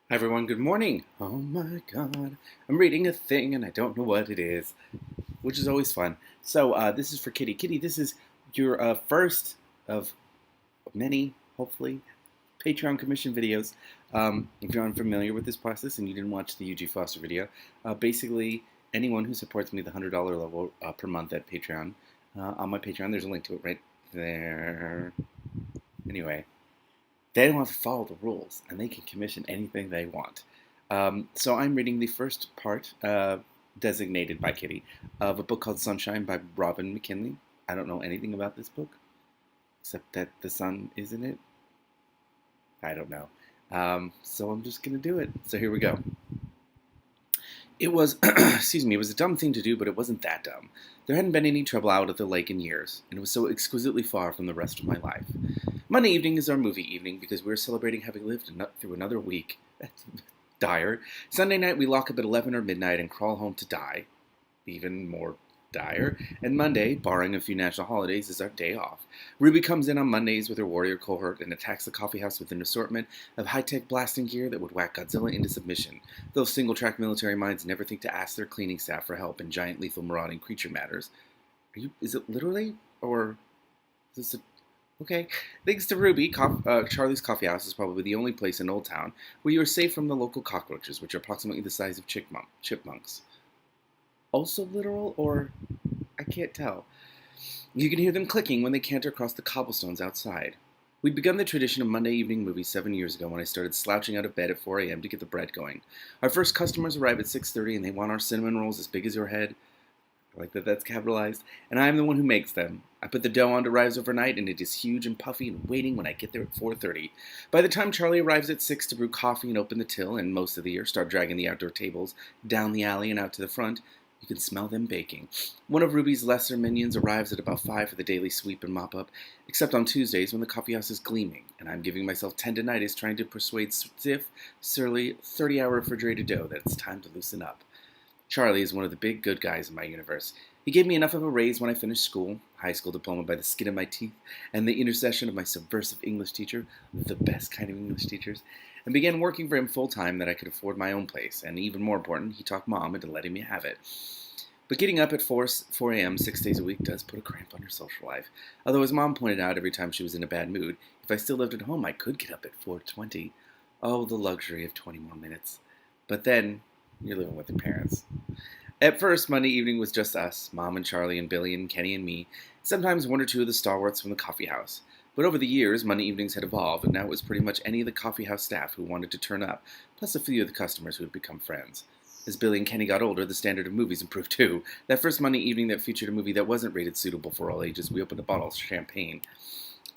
Hi everyone, good morning. Oh my god, I'm reading a thing and I don't know what it is, which is always fun. So, this is for Kitty. Kitty, this is your first of many, hopefully, Patreon commission videos. If you're unfamiliar with this process and you didn't watch the UG Foster video, basically, anyone who supports me the $100 level per month at Patreon, on my Patreon, there's a link to it right there. Anyway, they don't have to follow the rules, and they can commission anything they want. So I'm reading the first part, designated by Kitty, of a book called Sunshine by Robin McKinley. I don't know anything about this book, except that the sun is in it. I don't know. So I'm just going to do it. So here we go. It was, excuse me, it was a dumb thing to do, but it wasn't that dumb. There hadn't been any trouble out at the lake in years, and it was so exquisitely far from the rest of my life. Monday evening is our movie evening because we're celebrating having lived through another week. That's dire. Sunday night we lock up at 11 or midnight and crawl home to die. Even more dire. And Monday, barring a few national holidays, is our day off. Ruby comes in on Mondays with her warrior cohort and attacks the coffeehouse with an assortment of high-tech blasting gear that would whack Godzilla into submission. Those single-track military minds never think to ask their cleaning staff for help in giant lethal marauding creature matters. Is it literally? Or is this a... Okay. Thanks to Ruby, Charlie's Coffee House is probably the only place in Old Town where you are safe from the local cockroaches, which are approximately the size of chipmunks. Also literal, or I can't tell. You can hear them clicking when they canter across the cobblestones outside. We'd begun the tradition of Monday evening movies 7 years ago when I started slouching out of bed at 4 a.m. to get the bread going. Our first customers arrive at 6:30 and they want our cinnamon rolls as big as your head. I like that that's capitalized. And I am the one who makes them. I put the dough on to rise overnight and it is huge and puffy and waiting when I get there at 4:30. By the time Charlie arrives at 6 to brew coffee and open the till and most of the year start dragging the outdoor tables down the alley and out to the front, you can smell them baking. One of Ruby's lesser minions arrives at about 5 for the daily sweep and mop-up, except on Tuesdays when the coffeehouse is gleaming, and I'm giving myself tendinitis trying to persuade stiff, surly, 30-hour refrigerated dough that it's time to loosen up. Charlie is one of the big good guys in my universe. He gave me enough of a raise when I finished school, high school diploma by the skin of my teeth, and the intercession of my subversive English teacher, the best kind of English teachers, and began working for him full-time that I could afford my own place, and even more important, he talked Mom into letting me have it. But getting up at 4 a.m. 6 days a week does put a cramp on her social life. Although, as Mom pointed out every time she was in a bad mood, if I still lived at home, I could get up at 4:20. Oh, the luxury of 20 more minutes. But then, you're living with your parents. At first, Monday evening was just us, Mom and Charlie and Billy and Kenny and me, sometimes one or two of the stalwarts from the coffee house. But over the years, Monday evenings had evolved, and now it was pretty much any of the coffee house staff who wanted to turn up, plus a few of the customers who had become friends. As Billy and Kenny got older, the standard of movies improved too. That first Monday evening that featured a movie that wasn't rated suitable for all ages, we opened a bottle of champagne.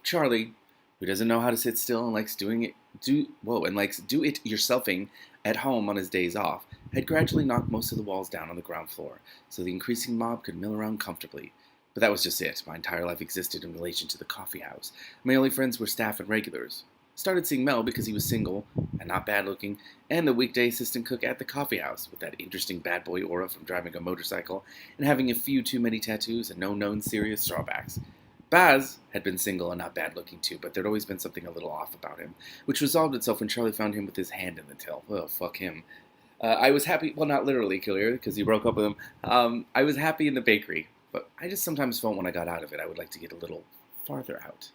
Charlie, who doesn't know how to sit still and likes do it yourselfing at home on his days off, had gradually knocked most of the walls down on the ground floor, so the increasing mob could mill around comfortably. But that was just it. My entire life existed in relation to the coffee house. My only friends were staff and regulars. Started seeing Mel because he was single and not bad looking, and the weekday assistant cook at the coffee house with that interesting bad boy aura from driving a motorcycle and having a few too many tattoos and no known serious drawbacks. Baz had been single and not bad looking too, but there'd always been something a little off about him, which resolved itself when Charlie found him with his hand in the till. Oh, fuck him. I was happy, well, not literally, clear, because he broke up with him. I was happy in the bakery, but I just sometimes felt when I got out of it, I would like to get a little farther out.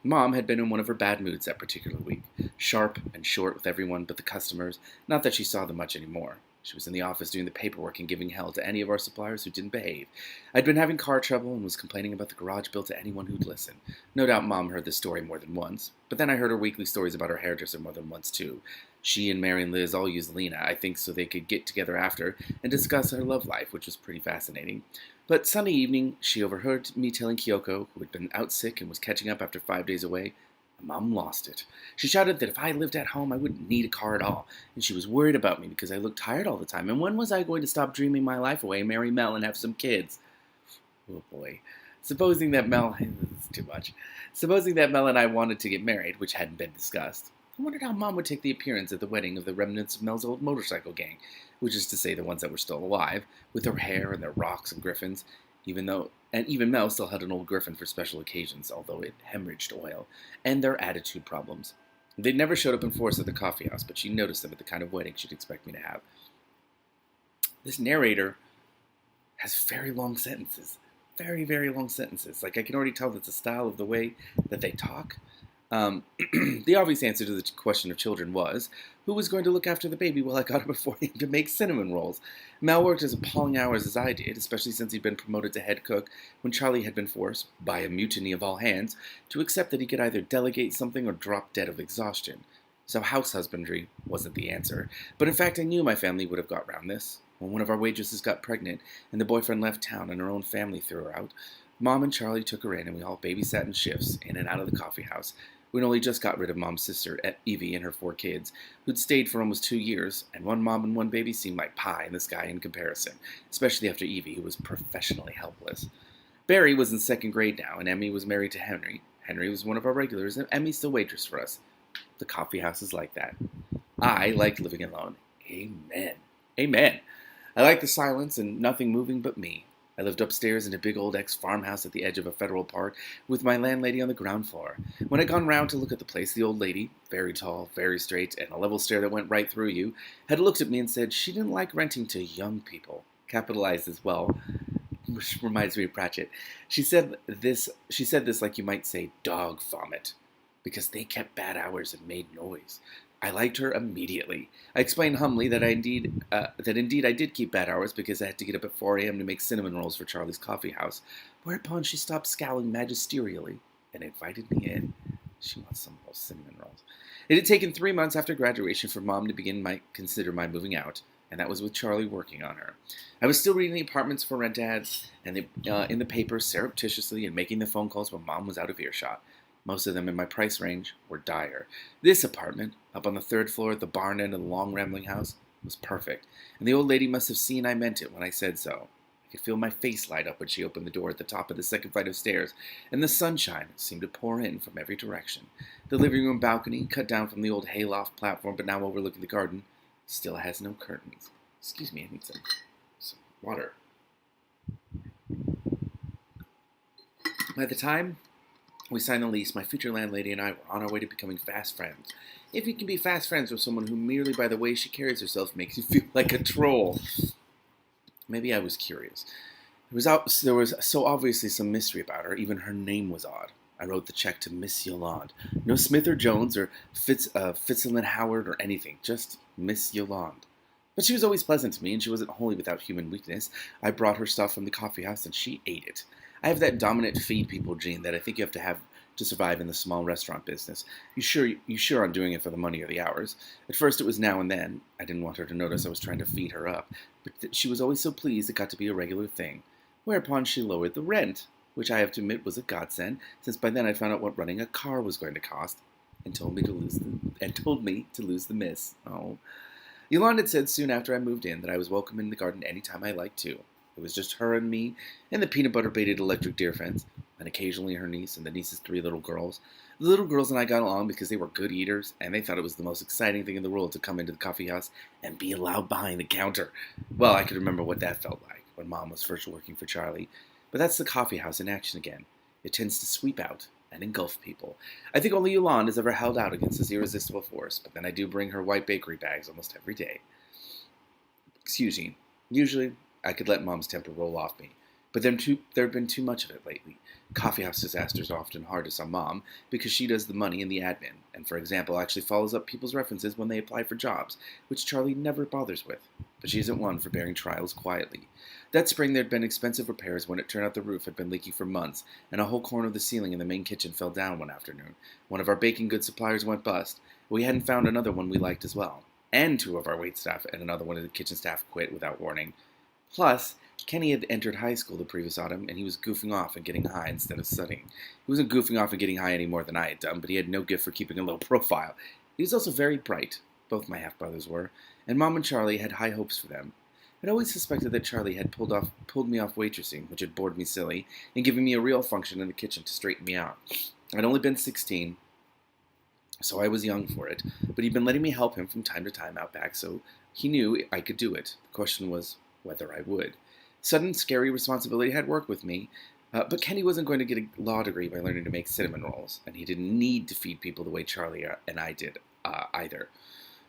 Mom had been in one of her bad moods that particular week, sharp and short with everyone but the customers, not that she saw them much anymore. She was in the office doing the paperwork and giving hell to any of our suppliers who didn't behave. I'd been having car trouble and was complaining about the garage bill to anyone who'd listen. No doubt Mom heard this story more than once, but then I heard her weekly stories about her hairdresser more than once too. She and Mary and Liz all used Lena, I think, so they could get together after and discuss her love life, which was pretty fascinating. But Sunday evening, she overheard me telling Kyoko, who had been out sick and was catching up after 5 days away, Mom lost it. She shouted that if I lived at home, I wouldn't need a car at all, and she was worried about me because I looked tired all the time, and when was I going to stop dreaming my life away, marry Mel, and have some kids? Oh boy. Supposing that Mel... It's too much. Supposing that Mel and I wanted to get married, which hadn't been discussed, I wondered how Mom would take the appearance at the wedding of the remnants of Mel's old motorcycle gang, which is to say the ones that were still alive, with their hair and their rocks and griffins, even Mel still had an old griffin for special occasions, although it hemorrhaged oil, and their attitude problems. They never showed up in force at the coffee house, but she noticed them at the kind of wedding she'd expect me to have. This narrator has very long sentences. Very, very long sentences. Like, I can already tell that's the style of the way that they talk. The obvious answer to the question of children was, who was going to look after the baby while I got up before him to make cinnamon rolls? Mel worked as appalling hours as I did, especially since he'd been promoted to head cook when Charlie had been forced, by a mutiny of all hands, to accept that he could either delegate something or drop dead of exhaustion. So house husbandry wasn't the answer. But in fact, I knew my family would have got round this. When one of our waitresses got pregnant and the boyfriend left town and her own family threw her out, Mom and Charlie took her in and we all babysat in shifts in and out of the coffee house. We'd only just got rid of Mom's sister, Evie, and her 4 kids, who'd stayed for almost 2 years, and one mom and one baby seemed like pie in the sky in comparison, especially after Evie, who was professionally helpless. Barry was in 2nd grade now, and Emmy was married to Henry. Henry was one of our regulars, and Emmy's still waitress for us. The coffee house is like that. I like living alone. Amen. Amen. I like the silence and nothing moving but me. I lived upstairs in a big old ex-farmhouse at the edge of a federal park with my landlady on the ground floor. When I'd gone round to look at the place, the old lady, very tall, very straight, and a level stare that went right through you, had looked at me and said she didn't like renting to young people. Capitalized as well, which reminds me of Pratchett. She said this like you might say dog vomit, because they kept bad hours and made noise. I liked her immediately. I explained humbly that indeed I did keep bad hours because I had to get up at 4 a.m. to make cinnamon rolls for Charlie's coffee house, whereupon she stopped scowling magisterially and invited me in. She wants some of those cinnamon rolls. It had taken 3 months after graduation for Mom to consider my moving out, and that was with Charlie working on her. I was still reading the apartments for rent ads and in the paper surreptitiously and making the phone calls when Mom was out of earshot. Most of them in my price range were dire. This apartment, up on the 3rd floor at the barn end of the long rambling house, was perfect, and the old lady must have seen I meant it when I said so. I could feel my face light up when she opened the door at the top of the 2nd flight of stairs, and the sunshine seemed to pour in from every direction. The living room balcony, cut down from the old hayloft platform but now overlooking the garden, still has no curtains. Excuse me, I need some water. By the time we signed the lease, my future landlady and I were on our way to becoming fast friends. If you can be fast friends with someone who merely by the way she carries herself makes you feel like a troll. Maybe I was curious. There was so obviously some mystery about her, even her name was odd. I wrote the check to Miss Yolande. No Smith or Jones or Fitzgerald Howard or anything, just Miss Yolande. But she was always pleasant to me, and she wasn't wholly without human weakness. I brought her stuff from the coffee house, and she ate it. I have that dominant feed people gene that I think you have to survive in the small restaurant business. You sure aren't doing it for the money or the hours. At first it was now and then. I didn't want her to notice I was trying to feed her up, but she was always so pleased it got to be a regular thing. Whereupon she lowered the rent, which I have to admit was a godsend, since by then I'd found out what running a car was going to cost, and told me to lose the miss. Oh. Yolande had said soon after I moved in that I was welcome in the garden any time I liked to. It was just her and me, and the peanut butter-baited electric deer fence, and occasionally her niece and the niece's 3 little girls. The little girls and I got along because they were good eaters, and they thought it was the most exciting thing in the world to come into the coffee house and be allowed behind the counter. Well, I could remember what that felt like when Mom was first working for Charlie. But that's the coffee house in action again. It tends to sweep out and engulf people. I think only Yolande has ever held out against this irresistible force, but then I do bring her white bakery bags almost every day. Excuse me. Usually, I could let Mom's temper roll off me, but there have been too much of it lately. Coffeehouse disasters are often hardest on Mom because she does the money and the admin, and for example actually follows up people's references when they apply for jobs, which Charlie never bothers with. But she isn't one for bearing trials quietly. That spring there had been expensive repairs when it turned out the roof had been leaking for months, and a whole corner of the ceiling in the main kitchen fell down one afternoon. One of our baking goods suppliers went bust. We hadn't found another one we liked as well. And 2 of our waitstaff and another one of the kitchen staff quit without warning. Plus, Kenny had entered high school the previous autumn, and he was goofing off and getting high instead of studying. He wasn't goofing off and getting high any more than I had done, but he had no gift for keeping a low profile. He was also very bright, both my half-brothers were, and Mom and Charlie had high hopes for them. I'd always suspected that Charlie had pulled me off waitressing, which had bored me silly, and given me a real function in the kitchen to straighten me out. I'd only been 16, so I was young for it, but he'd been letting me help him from time to time out back, so he knew I could do it. The question was whether I would. Sudden, scary responsibility had worked with me, But Kenny wasn't going to get a law degree by learning to make cinnamon rolls, and he didn't need to feed people the way Charlie and I did either.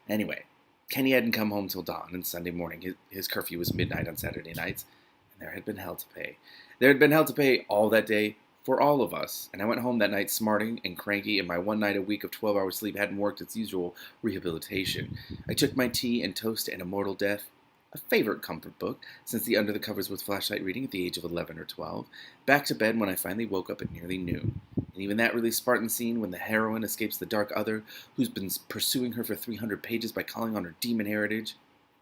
Anyway, Kenny hadn't come home till dawn, and Sunday morning his curfew was midnight on Saturday nights, and there had been hell to pay. There had been hell to pay all that day for all of us, and I went home that night smarting and cranky, and my one night a week of 12-hour sleep hadn't worked its usual rehabilitation. I took my tea and toast and Immortal Death, a favorite comfort book, since the under the covers was flashlight reading at the age of 11 or 12, back to bed when I finally woke up at nearly noon. And even that really Spartan scene when the heroine escapes the dark other who's been pursuing her for 300 pages by calling on her demon heritage,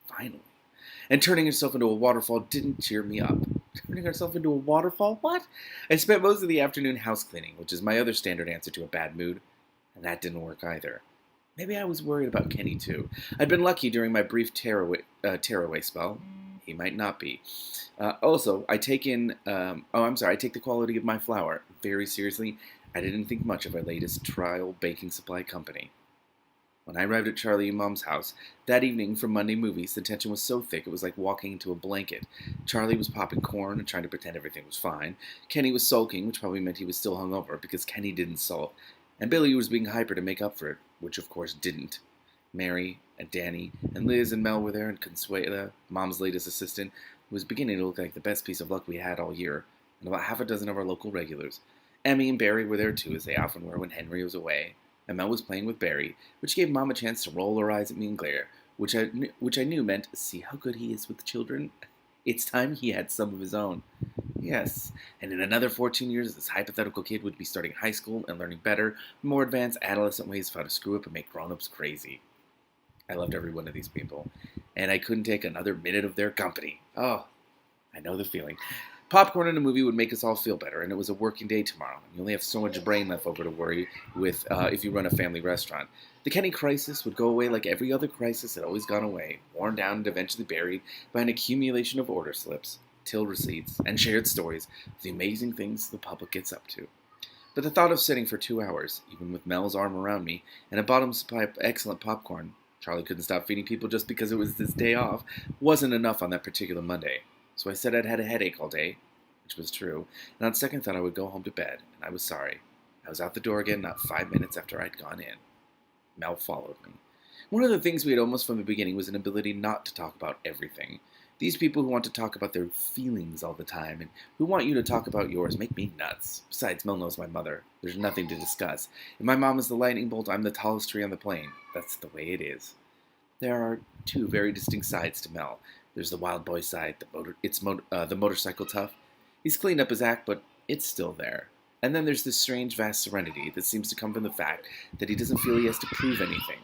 finally. And turning herself into a waterfall didn't cheer me up. Turning herself into a waterfall? What? I spent most of the afternoon house cleaning, which is my other standard answer to a bad mood, and that didn't work either. Maybe I was worried about Kenny, too. I'd been lucky during my brief tearaway spell. He might not be. Also, I take the quality of my flour very seriously. I didn't think much of our latest trial baking supply company. When I arrived at Charlie and Mom's house that evening for Monday movies, the tension was so thick it was like walking into a blanket. Charlie was popping corn and trying to pretend everything was fine. Kenny was sulking, which probably meant he was still hungover, because Kenny didn't sulk. And Billy was being hyper to make up for it, which of course didn't. Mary and Danny and Liz and Mel were there, and Consuela, Mom's latest assistant, who was beginning to look like the best piece of luck we had all year, and about half a dozen of our local regulars. Emmy and Barry were there too, as they often were when Henry was away, and Mel was playing with Barry, which gave Mom a chance to roll her eyes at me and glare, which I knew meant, see how good he is with children? It's time he had some of his own. Yes, and in another 14 years, this hypothetical kid would be starting high school and learning better, more advanced adolescent ways of how to screw up and make grown-ups crazy. I loved every one of these people, and I couldn't take another minute of their company. Oh, I know the feeling. Popcorn in a movie would make us all feel better, and it was a working day tomorrow. You only have so much brain left over to worry with if you run a family restaurant. The Kenny crisis would go away like every other crisis had always gone away, worn down and eventually buried by an accumulation of order slips, till receipts, and shared stories of the amazing things the public gets up to. But the thought of sitting for 2 hours, even with Mel's arm around me, and a bottom supply of excellent popcorn, Charlie couldn't stop feeding people just because it was his day off, wasn't enough on that particular Monday. So I said I'd had a headache all day, which was true, and on second thought I would go home to bed, and I was sorry. I was out the door again not 5 minutes after I'd gone in. Mel followed me. One of the things we had almost from the beginning was an ability not to talk about everything. These people who want to talk about their feelings all the time and who want you to talk about yours make me nuts. Besides, Mel knows my mother. There's nothing to discuss. If my mom is the lightning bolt, I'm the tallest tree on the plain. That's the way it is. There are two very distinct sides to Mel. There's the wild boy side, the motorcycle tough. He's cleaned up his act, but it's still there. And then there's this strange, vast serenity that seems to come from the fact that he doesn't feel he has to prove anything.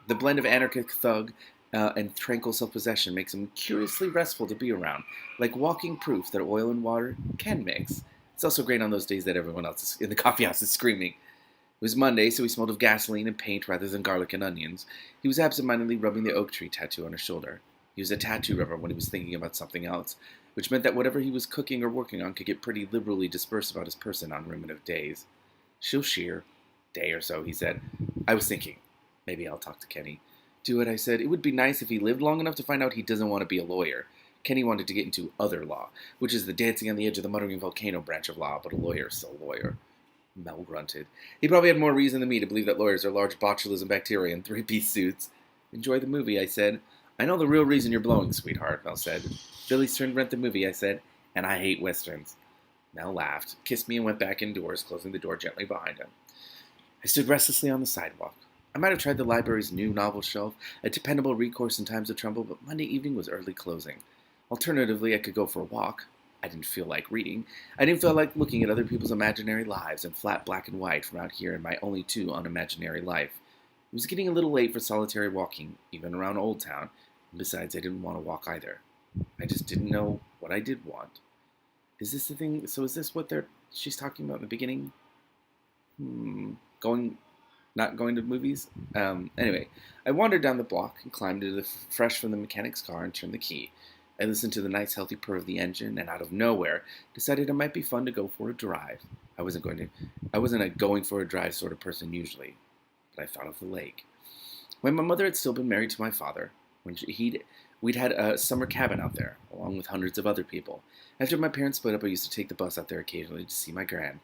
The blend of anarchic thug and tranquil self-possession makes him curiously restful to be around, like walking proof that oil and water can mix. It's also great on those days that everyone else in the coffee house is screaming. It was Monday, so he smelled of gasoline and paint rather than garlic and onions. He was absent-mindedly rubbing the oak tree tattoo on his shoulder. He was a tattoo rubber when he was thinking about something else, which meant that whatever he was cooking or working on could get pretty liberally dispersed about his person on ruminative days. She'll shear. Day or so, he said. I was thinking, maybe I'll talk to Kenny. Do it, I said. It would be nice if he lived long enough to find out he doesn't want to be a lawyer. Kenny wanted to get into other law, which is the dancing on the edge of the muttering volcano branch of law, but a lawyer is still a lawyer. Mel grunted. He probably had more reason than me to believe that lawyers are large botulism bacteria in three-piece suits. Enjoy the movie, I said. I know the real reason you're blowing, sweetheart, Mel said. Billy's turned rent the movie, I said, and I hate westerns. Mel laughed, kissed me, and went back indoors, closing the door gently behind him. I stood restlessly on the sidewalk. I might have tried the library's new novel shelf, a dependable recourse in times of trouble, but Monday evening was early closing. Alternatively, I could go for a walk. I didn't feel like reading. I didn't feel like looking at other people's imaginary lives in flat black and white from out here in my only too unimaginary life. It was getting a little late for solitary walking, even around Old Town, and besides, I didn't want to walk either. I just didn't know what I did want. Is this the thing? So is this what she's talking about in the beginning? Not going to movies? Anyway, I wandered down the block and climbed into the fresh from the mechanic's car and turned the key. I listened to the nice healthy purr of the engine and out of nowhere decided it might be fun to go for a drive. I wasn't a going for a drive sort of person usually, but I thought of the lake. When my mother had still been married to my father, when We'd had a summer cabin out there, along with hundreds of other people. After my parents split up, I used to take the bus out there occasionally to see my gran.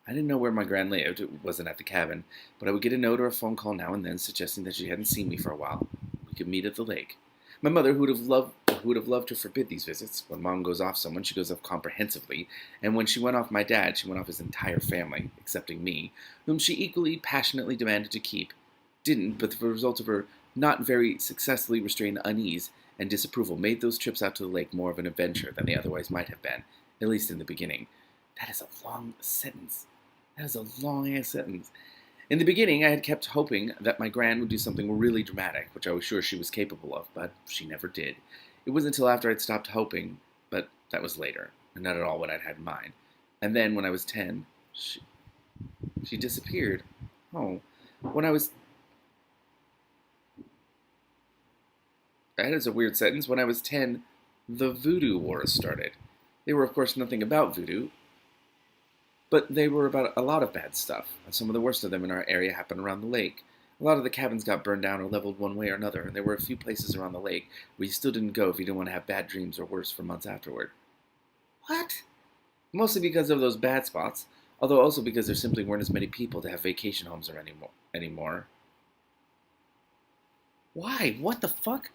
I didn't know where my gran lived, it wasn't at the cabin, but I would get a note or a phone call now and then suggesting that she hadn't seen me for a while. We could meet at the lake. My mother, who would have loved to forbid these visits. When Mom goes off someone, she goes off comprehensively, and when she went off my dad, she went off his entire family, excepting me, whom she equally passionately demanded to keep. Didn't, but the result of her not very successfully restrained unease and disapproval made those trips out to the lake more of an adventure than they otherwise might have been, at least in the beginning. That is a long sentence. That is a long-ass sentence. In the beginning, I had kept hoping that my gran would do something really dramatic, which I was sure she was capable of, but she never did. It wasn't until after I'd stopped hoping, but that was later, and not at all what I'd had in mind. And then, when I was 10, she disappeared. Oh, when I was... That is a weird sentence. When I was 10, the Voodoo Wars started. They were, of course, nothing about voodoo, but they were about a lot of bad stuff. Some of the worst of them in our area happened around the lake. A lot of the cabins got burned down or leveled one way or another, and there were a few places around the lake where you still didn't go if you didn't want to have bad dreams or worse for months afterward. What? Mostly because of those bad spots, although also because there simply weren't as many people to have vacation homes anymore. Why? What the fuck?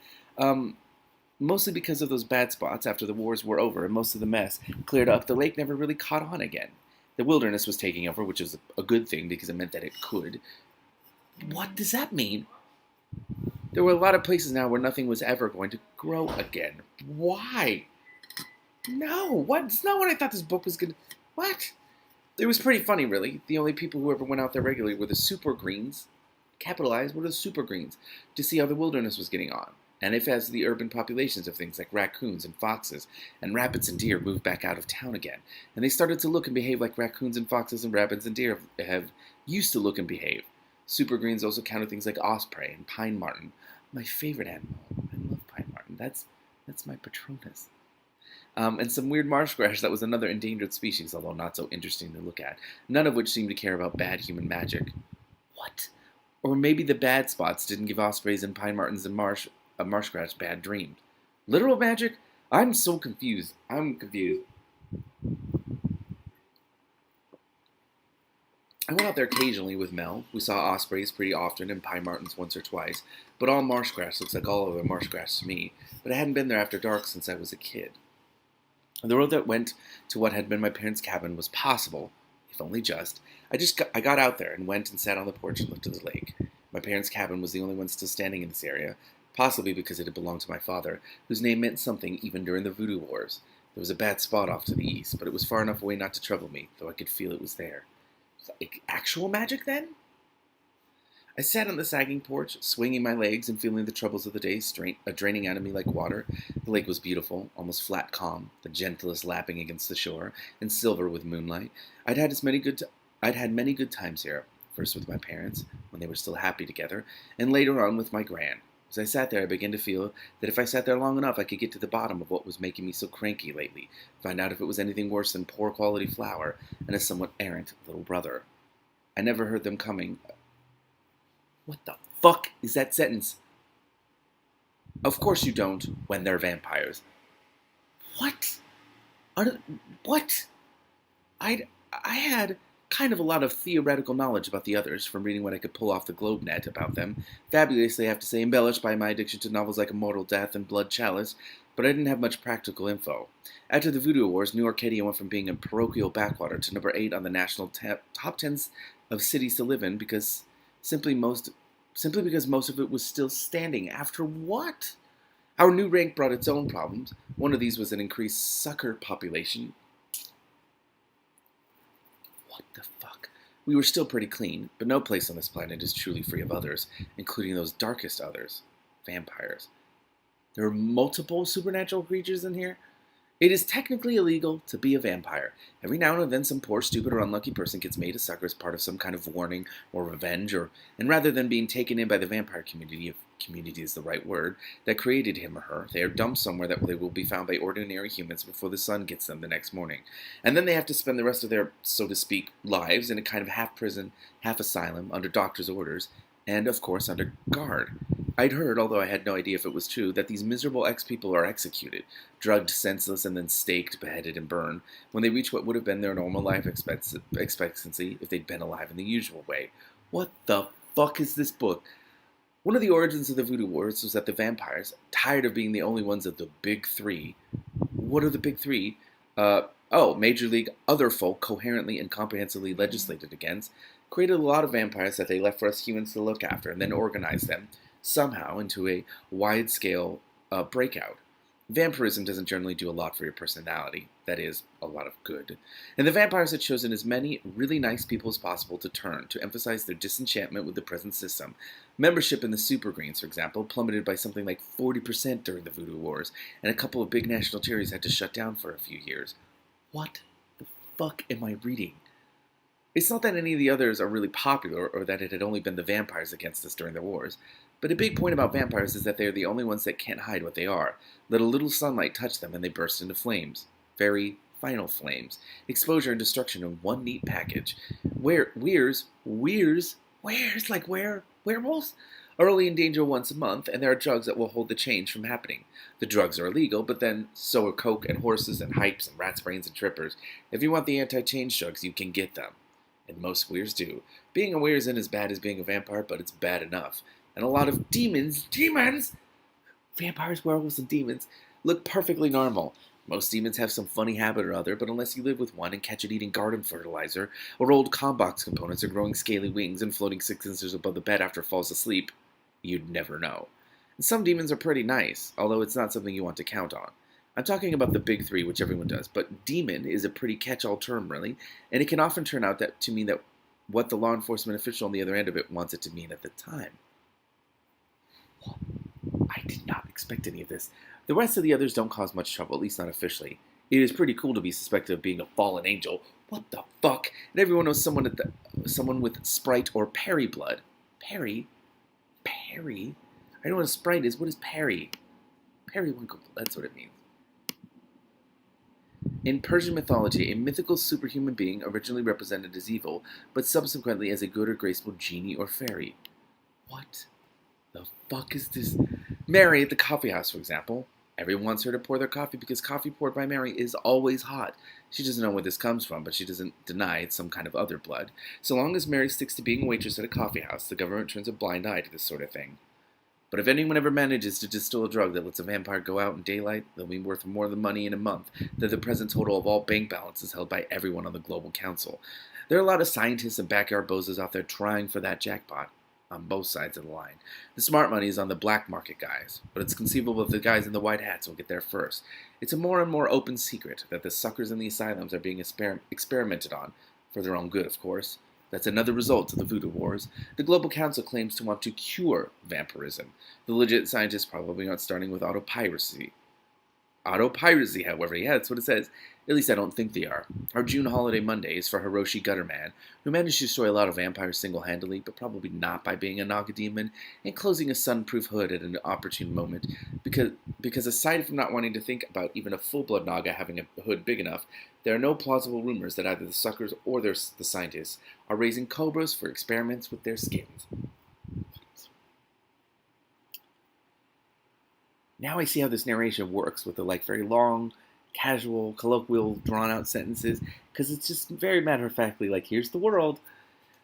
Mostly because of those bad spots after the wars were over and most of the mess cleared up, the lake never really caught on again. The wilderness was taking over, which was a good thing because it meant that it could. What does that mean? There were a lot of places now where nothing was ever going to grow again. Why? No, what? It's not what I thought this book was going to... What? It was pretty funny, really. The only people who ever went out there regularly were the super greens, capitalized, were the super greens, to see how the wilderness was getting on. And if as the urban populations of things like raccoons and foxes and rabbits and deer moved back out of town again, and they started to look and behave like raccoons and foxes and rabbits and deer have used to look and behave. Super greens also counted things like osprey and pine marten, my favorite animal. I love pine marten. That's my Patronus. And some weird marsh grass that was another endangered species, although not so interesting to look at, none of which seemed to care about bad human magic. What? Or maybe the bad spots didn't give ospreys and pine martens and marshgrass bad dreams. Literal magic? I'm so confused. I'm confused. I went out there occasionally with Mel. We saw ospreys pretty often and pine martens once or twice, but all marshgrass looks like all other marshgrass to me, but I hadn't been there after dark since I was a kid. The road that went to what had been my parents' cabin was possible, if only just. I got out there and went and sat on the porch and looked at the lake. My parents' cabin was the only one still standing in this area, possibly because it had belonged to my father, whose name meant something even during the Voodoo Wars. There was a bad spot off to the east, but it was far enough away not to trouble me, though I could feel it was there. Like actual magic, then? I sat on the sagging porch, swinging my legs and feeling the troubles of the day draining out of me like water. The lake was beautiful, almost flat calm, the gentlest lapping against the shore, and silver with moonlight. I'd had many good times here, first with my parents, when they were still happy together, and later on with my gran. As I sat there, I began to feel that if I sat there long enough, I could get to the bottom of what was making me so cranky lately, find out if it was anything worse than poor quality flour and a somewhat errant little brother. I never heard them coming. What the fuck is that sentence? Of course you don't, when they're vampires. What? What? I had kind of a lot of theoretical knowledge about the others from reading what I could pull off the GlobeNet about them, fabulously, I have to say, embellished by my addiction to novels like Immortal Death and Blood Chalice, but I didn't have much practical info. After the Voodoo Wars, New Arcadia went from being a parochial backwater to number 8 on the national top 10 of cities to live in simply because most of it was still standing. After what? Our new rank brought its own problems. One of these was an increased sucker population. What the fuck? We were still pretty clean, but no place on this planet is truly free of others, including those darkest others, vampires. There are multiple supernatural creatures in here. It is technically illegal to be a vampire. Every now and then some poor, stupid, or unlucky person gets made a sucker as part of some kind of warning or revenge, and rather than being taken in by the vampire community, if community is the right word, that created him or her, they are dumped somewhere that they will be found by ordinary humans before the sun gets them the next morning. And then they have to spend the rest of their, so to speak, lives in a kind of half-prison, half-asylum, under doctor's orders, and of course under guard. I'd heard, although I had no idea if it was true, that these miserable ex-people are executed, drugged senseless and then staked, beheaded, and burned when they reach what would have been their normal life expectancy if they'd been alive in the usual way. What the fuck is this book? One of the origins of the Voodoo Wars was that the vampires, tired of being the only ones of the Big Three. What are the Big Three? Major League other folk coherently and comprehensively legislated against, created a lot of vampires that they left for us humans to look after, and then organized them somehow into a wide-scale breakout. Vampirism doesn't generally do a lot for your personality. That is, a lot of good. And the vampires had chosen as many really nice people as possible to turn, to emphasize their disenchantment with the present system. Membership in the Super Greens, for example, plummeted by something like 40% during the Voodoo Wars, and a couple of big national charities had to shut down for a few years. What the fuck am I reading? It's not that any of the others are really popular, or that it had only been the vampires against us during the wars. But a big point about vampires is that they are the only ones that can't hide what they are. Let a little sunlight touch them and they burst into flames. Very final flames. Exposure and destruction in one neat package. Werewolves? Are only in danger once a month, and there are drugs that will hold the change from happening. The drugs are illegal, but then so are coke and horses and hypes and rat's brains and trippers. If you want the anti-change drugs, you can get them. And most weirs do. Being a weir isn't as bad as being a vampire, but it's bad enough. And a lot of demons, vampires, werewolves, and demons, look perfectly normal. Most demons have some funny habit or other, but unless you live with one and catch it eating garden fertilizer, or old combox components, or growing scaly wings and floating 6 inches above the bed after it falls asleep, you'd never know. And some demons are pretty nice, although it's not something you want to count on. I'm talking about the big three, which everyone does, but demon is a pretty catch-all term, really, and it can often turn out to mean that what the law enforcement official on the other end of it wants it to mean at the time. I did not expect any of this. The rest of the others don't cause much trouble, at least not officially. It is pretty cool to be suspected of being a fallen angel. What the fuck? And everyone knows someone with Sprite or Perry blood. Perry? I don't know what a Sprite is. What is Perry? Periwinkle. That's what it means. In Persian mythology, a mythical superhuman being originally represented as evil, but subsequently as a good or graceful genie or fairy. What the fuck is this? Mary at the coffee house, for example. Everyone wants her to pour their coffee because coffee poured by Mary is always hot. She doesn't know where this comes from, but she doesn't deny it's some kind of other blood. So long as Mary sticks to being a waitress at a coffee house, the government turns a blind eye to this sort of thing. But if anyone ever manages to distill a drug that lets a vampire go out in daylight, they'll be worth more than money in a month than the present total of all bank balances held by everyone on the global council. There are a lot of scientists and backyard bozos out there trying for that jackpot on both sides of the line. The smart money is on the black market guys, but it's conceivable that the guys in the white hats will get there first. It's a more and more open secret that the suckers in the asylums are being experimented on, for their own good, of course. That's another result of the Voodoo Wars. The Global Council claims to want to cure vampirism. The legit scientists probably aren't starting with autopiracy. Autopiracy, however, yeah, that's what it says. At least I don't think they are. Our June holiday Monday is for Hiroshi Gutterman, who managed to destroy a lot of vampires single-handedly, but probably not by being a Naga demon, and closing a sun-proof hood at an opportune moment, because aside from not wanting to think about even a full-blood Naga having a hood big enough, there are no plausible rumors that either the suckers or the scientists are raising cobras for experiments with their skins. Now I see how this narration works with the very long, casual, colloquial, drawn-out sentences, because it's just very matter-of-factly here's the world.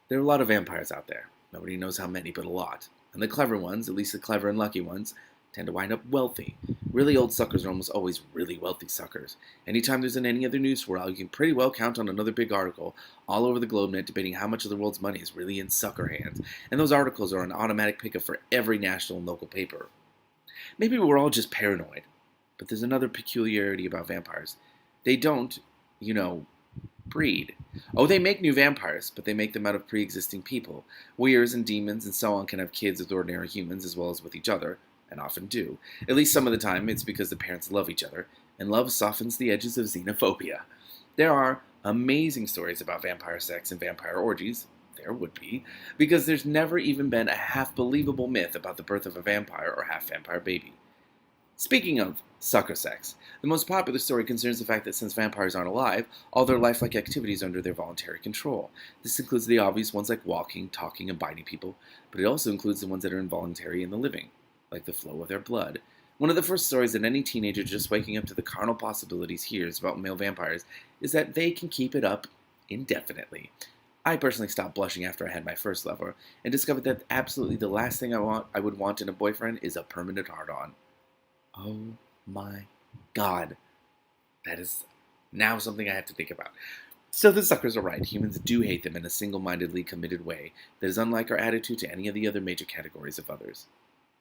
There are a lot of vampires out there. Nobody knows how many, but a lot. And the clever ones, at least the clever and lucky ones, tend to wind up wealthy. Really old suckers are almost always really wealthy suckers. Anytime there's in any other news swirl, you can pretty well count on another big article all over the globe net debating how much of the world's money is really in sucker hands. And those articles are an automatic pickup for every national and local paper. Maybe we're all just paranoid, but there's another peculiarity about vampires. They don't, breed. Oh, they make new vampires, but they make them out of pre-existing people. Weirs and demons and so on can have kids with ordinary humans as well as with each other, and often do. At least some of the time, it's because the parents love each other, and love softens the edges of xenophobia. There are amazing stories about vampire sex and vampire orgies. There would be, because there's never even been a half-believable myth about the birth of a vampire or half-vampire baby. Speaking of sucker sex, the most popular story concerns the fact that since vampires aren't alive, all their lifelike activities are under their voluntary control. This includes the obvious ones like walking, talking, and biting people, but it also includes the ones that are involuntary in the living, like the flow of their blood. One of the first stories that any teenager just waking up to the carnal possibilities hears about male vampires is that they can keep it up indefinitely. I personally stopped blushing after I had my first lover and discovered that absolutely the last thing I would want in a boyfriend is a permanent hard-on. Oh my god. That is now something I have to think about. So the suckers are right. Humans do hate them in a single-mindedly committed way that is unlike our attitude to any of the other major categories of others.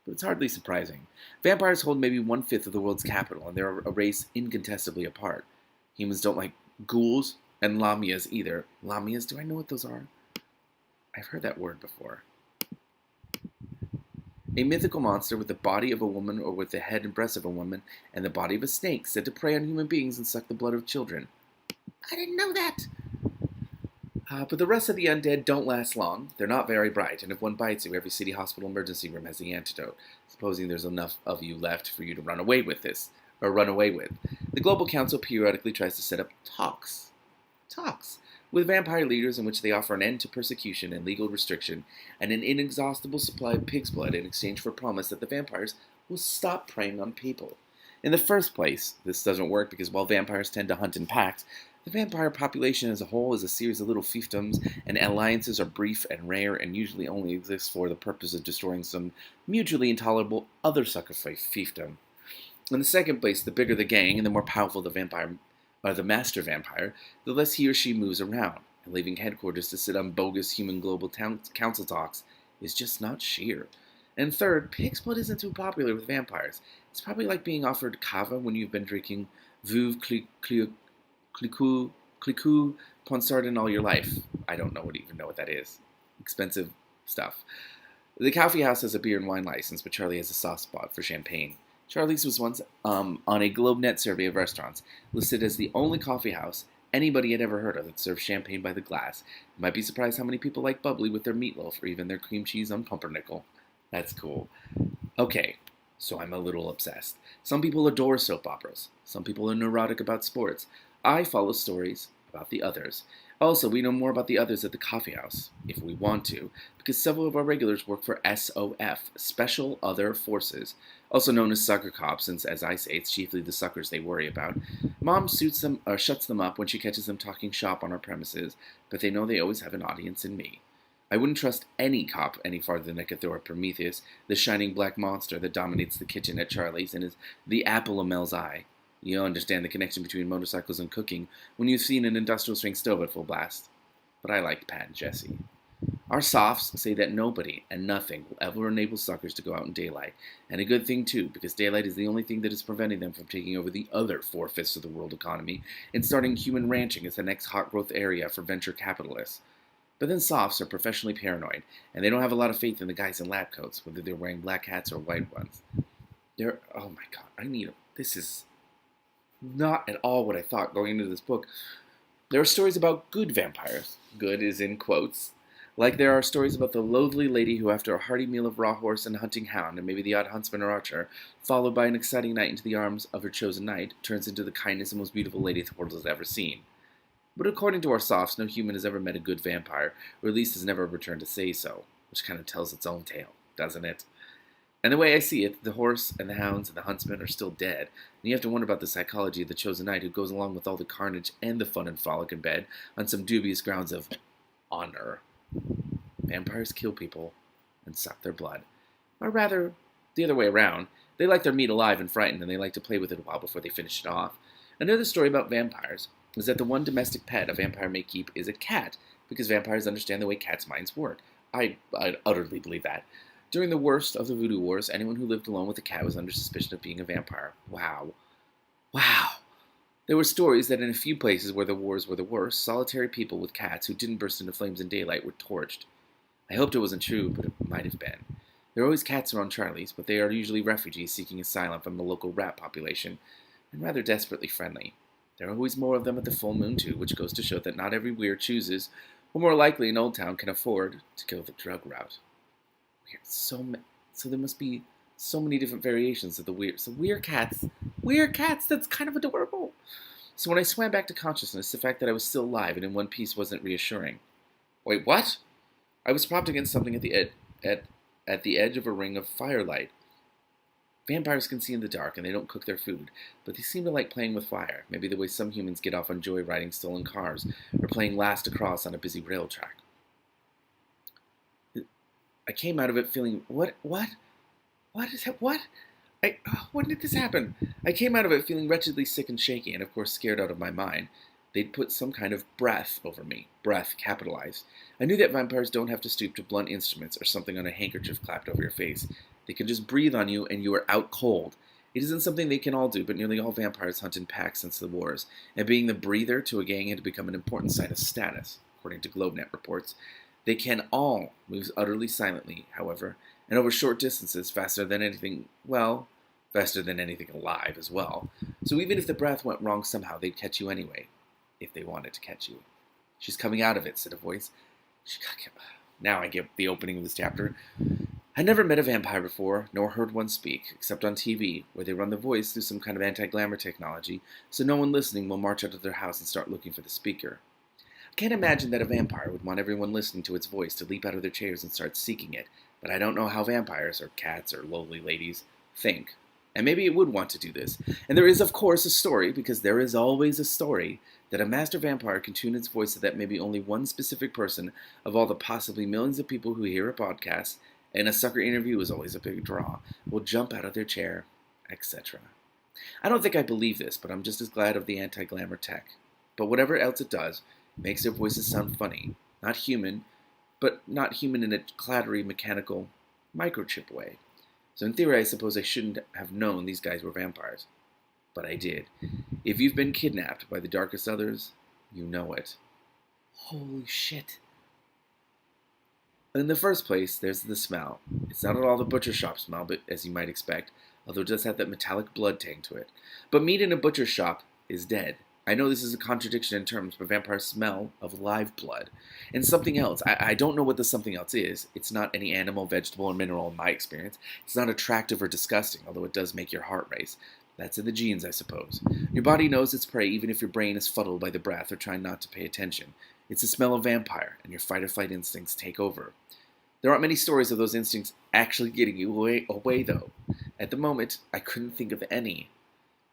But it's hardly surprising. Vampires hold maybe one-fifth of the world's capital, and they're a race incontestably apart. Humans don't like ghouls and lamias either. Lamias, do I know what those are? I've heard that word before. A mythical monster with the body of a woman or with the head and breast of a woman and the body of a snake said to prey on human beings and suck the blood of children. I didn't know that. But the rest of the undead don't last long. They're not very bright, and if one bites you, every city hospital emergency room has the antidote, supposing there's enough of you left for you to run away with this, or run away with. The Global Council periodically tries to set up talks with vampire leaders in which they offer an end to persecution and legal restriction and an inexhaustible supply of pig's blood in exchange for a promise that the vampires will stop preying on people. In the first place, this doesn't work because while vampires tend to hunt in packs, the vampire population as a whole is a series of little fiefdoms, and alliances are brief and rare and usually only exist for the purpose of destroying some mutually intolerable other sucker fiefdom. In the second place, the bigger the gang and the more powerful the vampire or the master vampire, the less he or she moves around, and leaving headquarters to sit on bogus human global council talks is just not sheer. And third, pig's blood isn't too popular with vampires. It's probably like being offered cava when you've been drinking Veuve Clicquot Ponsardin all your life. I don't even know what that is. Expensive stuff. The coffee house has a beer and wine license, but Charlie has a soft spot for champagne. Charlie's was once on a GlobeNet survey of restaurants, listed as the only coffee house anybody had ever heard of that served champagne by the glass. You might be surprised how many people like bubbly with their meatloaf or even their cream cheese on pumpernickel. That's cool. Okay, so I'm a little obsessed. Some people adore soap operas. Some people are neurotic about sports. I follow stories about the others. Also, we know more about the others at the coffee house, if we want to, because several of our regulars work for SOF, Special Other Forces, also known as sucker cops, since, as I say, it's chiefly the suckers they worry about. Mom shuts them up when she catches them talking shop on our premises, but they know they always have an audience in me. I wouldn't trust any cop any farther than I could throw at Prometheus, the shining black monster that dominates the kitchen at Charlie's and is the apple of Mel's eye. You'll understand the connection between motorcycles and cooking when you've seen an industrial-strength stove at full blast. But I like Pat and Jesse. Our softs say that nobody and nothing will ever enable suckers to go out in daylight, and a good thing too, because daylight is the only thing that is preventing them from taking over the other 4/5 of the world economy and starting human ranching as the next hot growth area for venture capitalists. But then softs are professionally paranoid, and they don't have a lot of faith in the guys in lab coats, whether they're wearing black hats or white ones. Oh my god, this is not at all what I thought going into this book. There are stories about good vampires. Good is in quotes. Like there are stories about the loathly lady who, after a hearty meal of raw horse and hunting hound, and maybe the odd huntsman or archer, followed by an exciting night into the arms of her chosen knight, turns into the kindest and most beautiful lady the world has ever seen. But according to our softs, no human has ever met a good vampire, or at least has never returned to say so, which kind of tells its own tale, doesn't it? And the way I see it, the horse and the hounds and the huntsman are still dead, and you have to wonder about the psychology of the chosen knight who goes along with all the carnage and the fun and frolic in bed on some dubious grounds of honor. Vampires kill people and suck their blood. Or rather, the other way around. They like their meat alive and frightened, and they like to play with it a while before they finish it off. Another story about vampires is that the one domestic pet a vampire may keep is a cat, because vampires understand the way cats' minds work. I utterly believe that. During the worst of the Voodoo Wars, anyone who lived alone with a cat was under suspicion of being a vampire. Wow. There were stories that in a few places where the wars were the worst, solitary people with cats who didn't burst into flames in daylight were torched. I hoped it wasn't true, but it might have been. There are always cats around Charlie's, but they are usually refugees seeking asylum from the local rat population, and rather desperately friendly. There are always more of them at the full moon, too, which goes to show that not every weir chooses, or more likely in Old Town can afford, to go the drug route. Weird. So there must be So many different variations of the weird. So weird cats. That's kind of adorable. So when I swam back to consciousness, the fact that I was still alive and in one piece wasn't reassuring. Wait, what? I was propped against something at the edge of a ring of firelight. Vampires can see in the dark and they don't cook their food, but they seem to like playing with fire, maybe the way some humans get off on joyriding stolen cars or playing last across on a busy rail track. I came out of it feeling, what? What is that? What? When did this happen? I came out of it feeling wretchedly sick and shaky, and of course scared out of my mind. They'd put some kind of breath over me. Breath, capitalized. I knew that vampires don't have to stoop to blunt instruments or something on a handkerchief clapped over your face. They can just breathe on you, and you are out cold. It isn't something they can all do, but nearly all vampires hunt in packs since the wars, and being the breather to a gang had become an important sign of status, according to GlobeNet reports. They can all move utterly silently, however, and over short distances faster than anything alive as well. So even if the breath went wrong somehow, they'd catch you anyway, if they wanted to catch you. She's coming out of it, said a voice. Now I get the opening of this chapter. I'd never met a vampire before, nor heard one speak, except on TV, where they run the voice through some kind of anti-glamour technology, so no one listening will march out of their house and start looking for the speaker. I can't imagine that a vampire would want everyone listening to its voice to leap out of their chairs and start seeking it, but I don't know how vampires, or cats, or lowly ladies, think. And maybe it would want to do this. And there is, of course, a story, because there is always a story, that a master vampire can tune its voice so that maybe only one specific person of all the possibly millions of people who hear a podcast, and a sucker interview is always a big draw, will jump out of their chair, etc. I don't think I believe this, but I'm just as glad of the anti-glamour tech. But whatever else it does, it makes their voices sound funny. Not human, but not human in a clattery, mechanical, microchip way. So in theory, I suppose I shouldn't have known these guys were vampires. But I did. If you've been kidnapped by the darkest others, you know it. Holy shit. In the first place, there's the smell. It's not at all the butcher shop smell, but as you might expect, although it does have that metallic blood tang to it. But meat in a butcher shop is dead. I know this is a contradiction in terms, but vampires smell of live blood. And something else. I don't know what the something else is. It's not any animal, vegetable, or mineral in my experience. It's not attractive or disgusting, although it does make your heart race. That's in the genes, I suppose. Your body knows its prey even if your brain is fuddled by the breath or trying not to pay attention. It's the smell of vampire, and your fight-or-flight instincts take over. There aren't many stories of those instincts actually getting you away, though. At the moment, I couldn't think of any.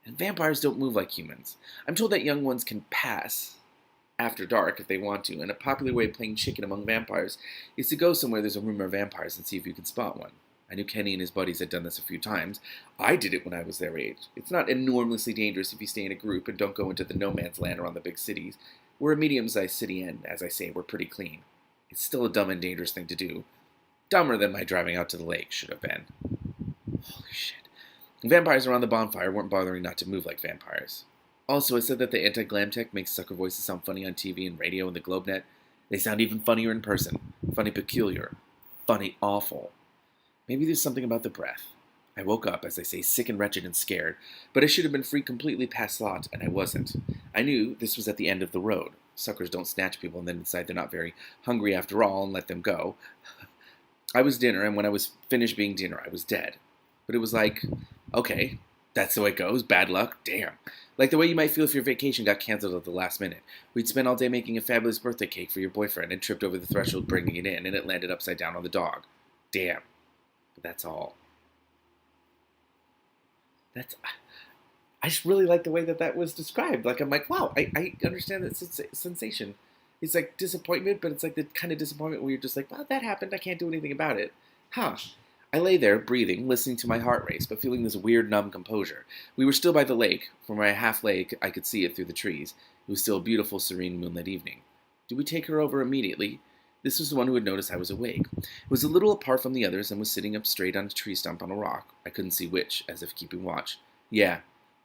And vampires don't move like humans. I'm told that young ones can pass after dark if they want to, and a popular way of playing chicken among vampires is to go somewhere there's a rumor of vampires and see if you can spot one. I knew Kenny and his buddies had done this a few times. I did it when I was their age. It's not enormously dangerous if you stay in a group and don't go into the no man's land around the big cities. We're a medium-sized city and, as I say, we're pretty clean. It's still a dumb and dangerous thing to do. Dumber than my driving out to the lake should have been. Holy shit. Vampires around the bonfire weren't bothering not to move like vampires. Also, I said that the anti-glam tech makes sucker voices sound funny on TV and radio and the GlobeNet. They sound even funnier in person. Funny peculiar. Funny awful. Maybe there's something about the breath. I woke up, as I say, sick and wretched and scared, but I should have been free completely past thought, and I wasn't. I knew this was at the end of the road. Suckers don't snatch people and then decide they're not very hungry after all and let them go. I was dinner, and when I was finished being dinner, I was dead. But it was like, okay, that's the way it goes. Bad luck. Damn. Like the way you might feel if your vacation got canceled at the last minute. We'd spent all day making a fabulous birthday cake for your boyfriend and tripped over the threshold bringing it in, and it landed upside down on the dog. Damn. But that's all. I just really like the way that was described. Like, I'm like, wow, I understand that sensation. It's like disappointment, but it's like the kind of disappointment where you're just like, well, that happened. I can't do anything about it. Huh. I lay there, breathing, listening to my heart race, but feeling this weird, numb composure. We were still by the lake. From where I half lay, I could see it through the trees. It was still a beautiful, serene, moonlit evening. Did we take her over immediately? This was the one who had noticed I was awake. It was a little apart from the others and was sitting up straight on a tree stump on a rock. I couldn't see which, as if keeping watch. Yeah,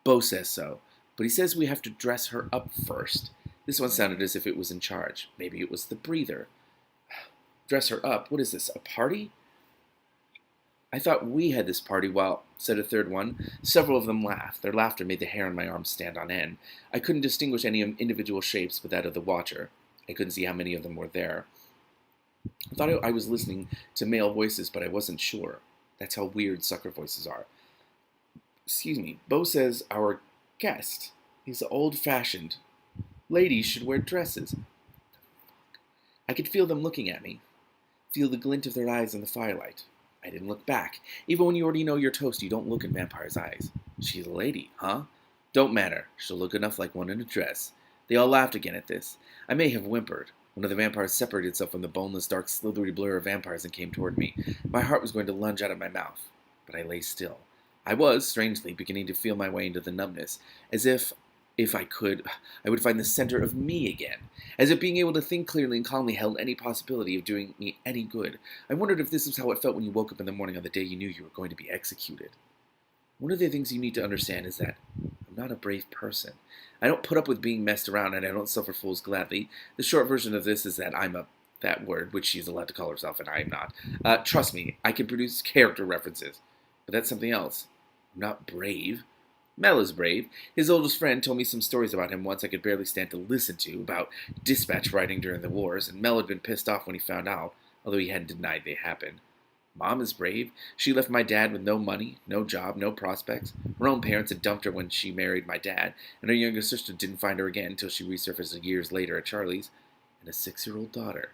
Bo says so. But he says we have to dress her up first. This one sounded as if it was in charge. Maybe it was the breather. Dress her up? What is this, a party? I thought we had this party said a third one. Several of them laughed. Their laughter made the hair on my arms stand on end. I couldn't distinguish any individual shapes but that of the watcher. I couldn't see how many of them were there. I thought I was listening to male voices, but I wasn't sure. That's how weird sucker voices are. Excuse me. Bo says our guest is old-fashioned. Ladies should wear dresses. I could feel them looking at me, feel the glint of their eyes in the firelight. I didn't look back. Even when you already know you're toast, you don't look in Vampire's eyes. She's a lady, huh? Don't matter. She'll look enough like one in a dress. They all laughed again at this. I may have whimpered. One of the vampires separated itself from the boneless, dark, slithery blur of vampires and came toward me. My heart was going to lunge out of my mouth, but I lay still. I was, strangely, beginning to feel my way into the numbness, as if I could, I would find the center of me again, as if being able to think clearly and calmly held any possibility of doing me any good. I wondered if this was how it felt when you woke up in the morning on the day you knew you were going to be executed. One of the things you need to understand is that I'm not a brave person. I don't put up with being messed around, and I don't suffer fools gladly. The short version of this is that that word, which she's allowed to call herself, and I am not. Trust me, I can produce character references. But that's something else. I'm not brave. Mel is brave. His oldest friend told me some stories about him once I could barely stand to listen to, about dispatch writing during the wars, and Mel had been pissed off when he found out, although he hadn't denied they happened. Mom is brave. She left my dad with no money, no job, no prospects. Her own parents had dumped her when she married my dad, and her younger sister didn't find her again until she resurfaced years later at Charlie's, and a 6-year-old daughter.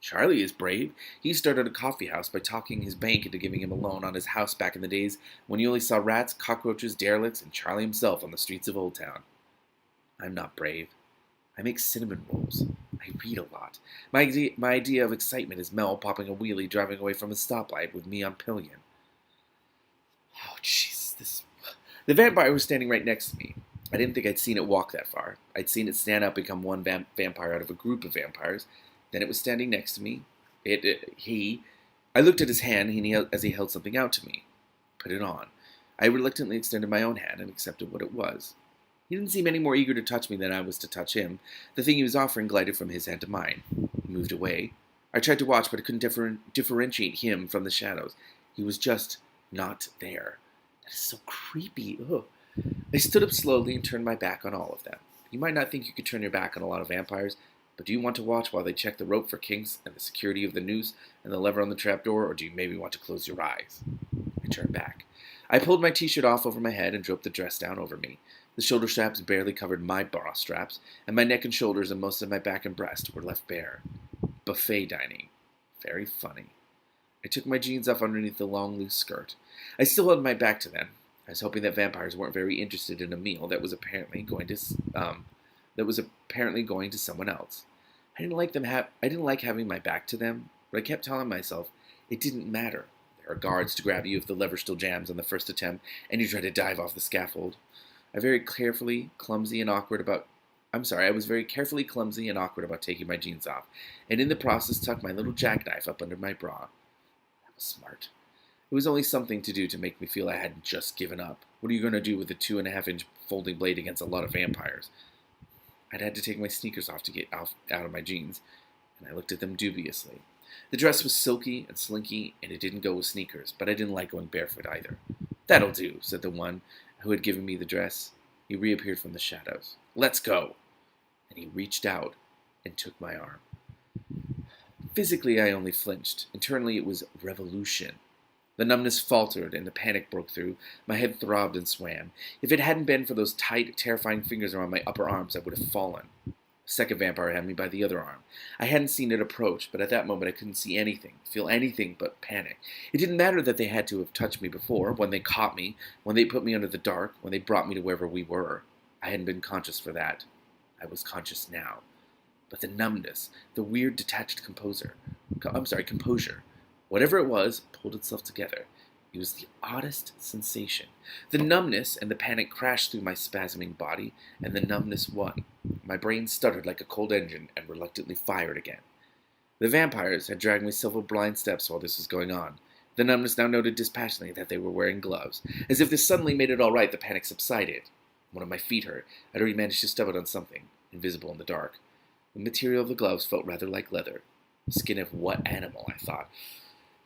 Charlie is brave. He started a coffee house by talking his bank into giving him a loan on his house back in the days when you only saw rats, cockroaches, derelicts, and Charlie himself on the streets of Old Town. I'm not brave. I make cinnamon rolls. I read a lot. My idea of excitement is Mel popping a wheelie driving away from a stoplight with me on pillion. Oh, jeez. The vampire was standing right next to me. I didn't think I'd seen it walk that far. I'd seen it stand up and become one vampire out of a group of vampires. Then it was standing next to me. I looked at his hand as he held something out to me. Put it on. I reluctantly extended my own hand and accepted what it was. He didn't seem any more eager to touch me than I was to touch him. The thing he was offering glided from his hand to mine. He moved away. I tried to watch, but I couldn't differentiate him from the shadows. He was just not there. That is so creepy. Ugh. I stood up slowly and turned my back on all of them. You might not think you could turn your back on a lot of vampires, but do you want to watch while they check the rope for kinks and the security of the noose and the lever on the trapdoor, or do you maybe want to close your eyes? I turned back. I pulled my t-shirt off over my head and dropped the dress down over me. The shoulder straps barely covered my bra straps, and my neck and shoulders and most of my back and breast were left bare. Buffet dining. Very funny. I took my jeans off underneath the long, loose skirt. I still had my back to them. I was hoping that vampires weren't very interested in a meal that was apparently going to someone else. I didn't like having my back to them, but I kept telling myself it didn't matter. There are guards to grab you if the lever still jams on the first attempt and you try to dive off the scaffold. I was very carefully, clumsy, and awkward about taking my jeans off, and in the process tucked my little jackknife up under my bra. That was smart. It was only something to do to make me feel I hadn't just given up. What are you going to do with a 2.5-inch folding blade against a lot of vampires? I'd had to take my sneakers off to get out of my jeans, and I looked at them dubiously. The dress was silky and slinky, and it didn't go with sneakers, but I didn't like going barefoot either. That'll do, said the one who had given me the dress. He reappeared from the shadows. Let's go. And he reached out and took my arm. Physically, I only flinched. Internally, it was revolution. The numbness faltered, and the panic broke through. My head throbbed and swam. If it hadn't been for those tight, terrifying fingers around my upper arms, I would have fallen. A second vampire had me by the other arm. I hadn't seen it approach, but at that moment I couldn't see anything, feel anything but panic. It didn't matter that they had to have touched me before, when they caught me, when they put me under the dark, when they brought me to wherever we were. I hadn't been conscious for that. I was conscious now. But the numbness, the weird detached composure, whatever it was, pulled itself together. It was the oddest sensation. The numbness and the panic crashed through my spasming body, and the numbness won. My brain stuttered like a cold engine and reluctantly fired again. The vampires had dragged me several blind steps while this was going on. The numbness now noted dispassionately that they were wearing gloves. As if this suddenly made it all right, the panic subsided. One of my feet hurt. I'd already managed to stub it on something, invisible in the dark. The material of the gloves felt rather like leather. The skin of what animal, I thought.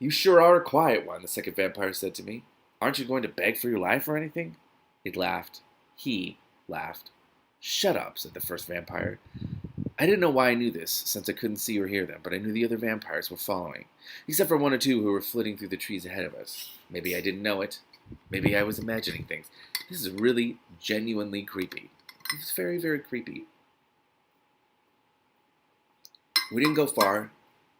You sure are a quiet one, the second vampire said to me. Aren't you going to beg for your life or anything? It laughed. He laughed. Shut up, said the first vampire. I didn't know why I knew this, since I couldn't see or hear them, but I knew the other vampires were following, except for one or two who were flitting through the trees ahead of us. Maybe I didn't know it. Maybe I was imagining things. This is really, genuinely creepy. It was very, very creepy. We didn't go far,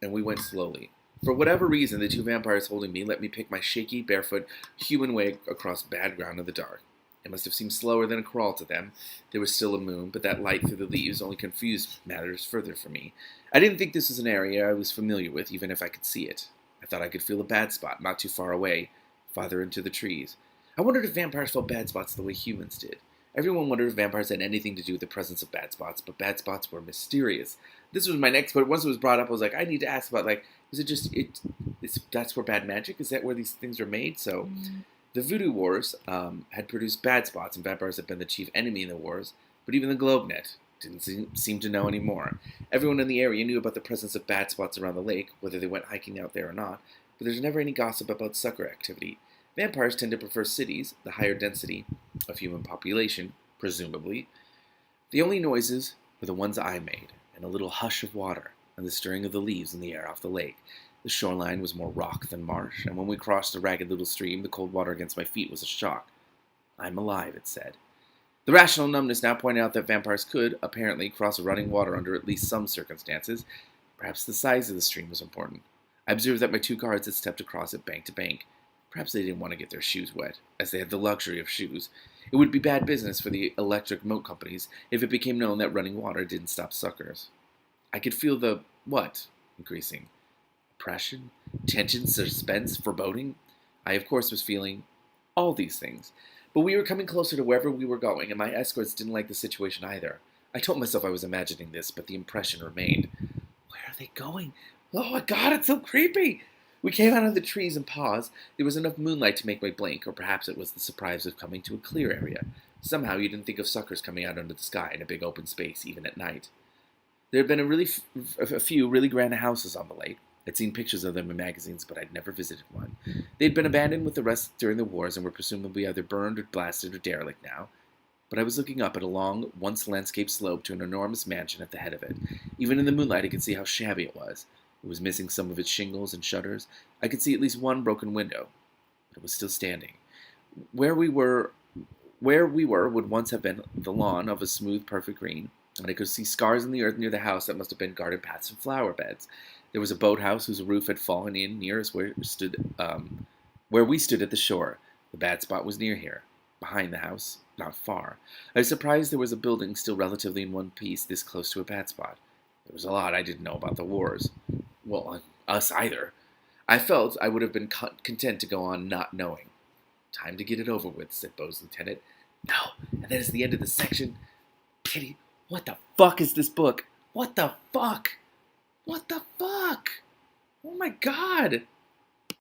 and we went slowly. For whatever reason, the two vampires holding me let me pick my shaky, barefoot, human way across bad ground in the dark. It must have seemed slower than a crawl to them. There was still a moon, but that light through the leaves only confused matters further for me. I didn't think this was an area I was familiar with, even if I could see it. I thought I could feel a bad spot not too far away, farther into the trees. I wondered if vampires felt bad spots the way humans did. Everyone wondered if vampires had anything to do with the presence of bad spots, but bad spots were mysterious. This was my next, but once it was brought up, I was like, I need to ask about, is it just, that's where bad magic? Is that where these things are made? So, the Voodoo Wars had produced bad spots, and vampires had been the chief enemy in the wars, but even the GlobeNet didn't seem to know anymore. Everyone in the area knew about the presence of bad spots around the lake, whether they went hiking out there or not, but there's never any gossip about sucker activity. Vampires tend to prefer cities, the higher density of human population, presumably. The only noises were the ones I made, and a little hush of water, and the stirring of the leaves in the air off the lake. The shoreline was more rock than marsh, and when we crossed the ragged little stream, the cold water against my feet was a shock. I'm alive, it said. The rational numbness now pointed out that vampires could, apparently, cross running water under at least some circumstances. Perhaps the size of the stream was important. I observed that my two guards had stepped across it bank to bank. Perhaps they didn't want to get their shoes wet, as they had the luxury of shoes. It would be bad business for the electric moat companies if it became known that running water didn't stop suckers. I could feel the, increasing. Oppression, tension, suspense, foreboding. I, of course, was feeling all these things. But we were coming closer to wherever we were going, and my escorts didn't like the situation either. I told myself I was imagining this, but the impression remained. Where are they going? Oh my God, it's so creepy! We came out of the trees and paused. There was enough moonlight to make me blink, or perhaps it was the surprise of coming to a clear area. Somehow you didn't think of suckers coming out under the sky in a big open space, even at night. There had been a few really grand houses on the lake. I'd seen pictures of them in magazines, but I'd never visited one. They'd been abandoned with the rest during the wars and were presumably either burned or blasted or derelict now. But I was looking up at a long, once landscaped slope to an enormous mansion at the head of it. Even in the moonlight, I could see how shabby it was. It was missing some of its shingles and shutters. I could see at least one broken window, but it was still standing. Where we were would once have been the lawn of a smooth, perfect green, and I could see scars in the earth near the house that must have been garden paths and flower beds. There was a boathouse whose roof had fallen in near us where we stood at the shore. The bad spot was near here, behind the house, not far. I was surprised there was a building still relatively in one piece this close to a bad spot. There was a lot I didn't know about the wars. Well, us either. I felt I would have been content to go on not knowing. Time to get it over with, said Bo's lieutenant. No, and that is the end of the section. Kitty, what the fuck is this book? What the fuck? What the fuck? Oh my God.